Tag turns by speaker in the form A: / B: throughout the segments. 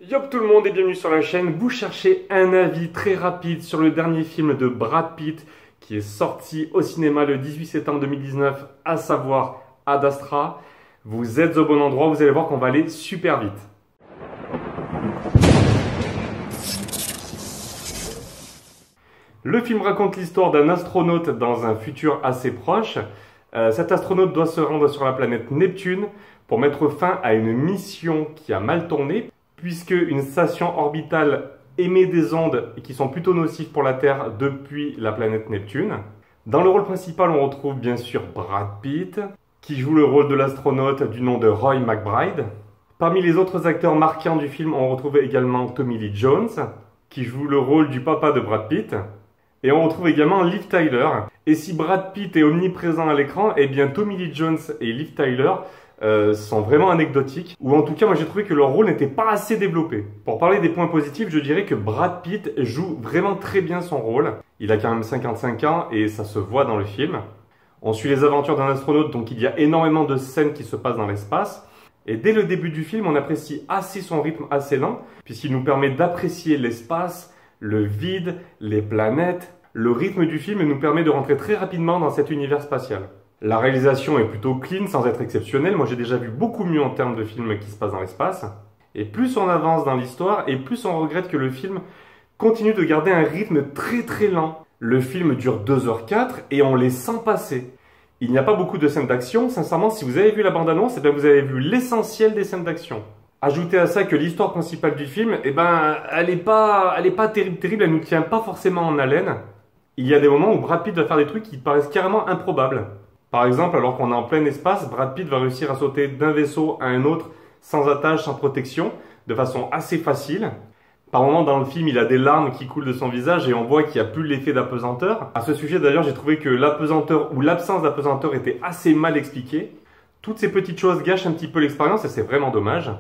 A: Yop tout le monde et bienvenue sur la chaîne. Vous cherchez un avis très rapide sur le dernier film de Brad Pitt qui est sorti au cinéma le 18 septembre 2019, à savoir Ad Astra. Vous êtes au bon endroit, vous allez voir qu'on va aller super vite. Le film raconte l'histoire d'un astronaute dans un futur assez proche. Cet astronaute doit se rendre sur la planète Neptune pour mettre fin à une mission qui a mal tourné, puisque une station orbitale émet des ondes qui sont plutôt nocives pour la Terre depuis la planète Neptune. Dans le rôle principal, on retrouve bien sûr Brad Pitt, qui joue le rôle de l'astronaute du nom de Roy McBride. Parmi les autres acteurs marquants du film, on retrouve également Tommy Lee Jones, qui joue le rôle du papa de Brad Pitt. Et on retrouve également Liv Tyler. Et si Brad Pitt est omniprésent à l'écran, eh bien Tommy Lee Jones et Liv Tyler sont vraiment anecdotiques, ou en tout cas moi j'ai trouvé que leur rôle n'était pas assez développé. Pour parler des points positifs, je dirais que Brad Pitt joue vraiment très bien son rôle. Il a quand même 55 ans et ça se voit dans le film. On suit les aventures d'un astronaute, donc il y a énormément de scènes qui se passent dans l'espace. Et dès le début du film, on apprécie assez son rythme assez lent, puisqu'il nous permet d'apprécier l'espace, le vide, les planètes. Le rythme du film nous permet de rentrer très rapidement dans cet univers spatial. La réalisation est plutôt clean, sans être exceptionnelle. Moi, j'ai déjà vu beaucoup mieux en termes de films qui se passent dans l'espace. Et plus on avance dans l'histoire, et plus on regrette que le film continue de garder un rythme très très lent. Le film dure 2h04 et on les sent passer. Il n'y a pas beaucoup de scènes d'action. Sincèrement, si vous avez vu la bande-annonce, eh bien vous avez vu l'essentiel des scènes d'action. Ajoutez à ça que l'histoire principale du film, eh ben, elle est pas terrible, elle nous tient pas forcément en haleine. Il y a des moments où Brad Pitt va faire des trucs qui paraissent carrément improbables. Par exemple, alors qu'on est en plein espace, Brad Pitt va réussir à sauter d'un vaisseau à un autre sans attache, sans protection, de façon assez facile. Par moments dans le film, il a des larmes qui coulent de son visage et on voit qu'il n'y a plus l'effet d'apesanteur. À ce sujet d'ailleurs, j'ai trouvé que l'apesanteur ou l'absence d'apesanteur était assez mal expliquée. Toutes ces petites choses gâchent un petit peu l'expérience et c'est vraiment dommage.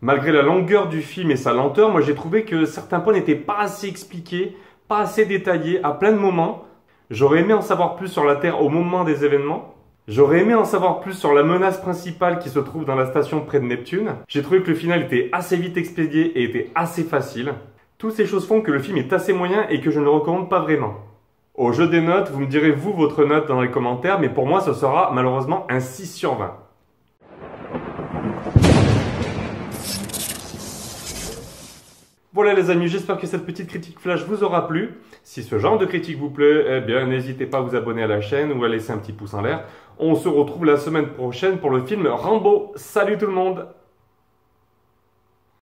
A: Malgré la longueur du film et sa lenteur, moi j'ai trouvé que certains points n'étaient pas assez expliqués, pas assez détaillés à plein de moments. J'aurais aimé en savoir plus sur la Terre au moment des événements. J'aurais aimé en savoir plus sur la menace principale qui se trouve dans la station près de Neptune. J'ai trouvé que le final était assez vite expédié et était assez facile. Toutes ces choses font que le film est assez moyen et que je ne le recommande pas vraiment. Au jeu des notes, vous me direz vous votre note dans les commentaires, mais pour moi ce sera malheureusement un 6 sur 20. Voilà les amis, j'espère que cette petite critique flash vous aura plu. Si ce genre de critique vous plaît, eh bien n'hésitez pas à vous abonner à la chaîne ou à laisser un petit pouce en l'air. On se retrouve la semaine prochaine pour le film Rambo. Salut tout le monde!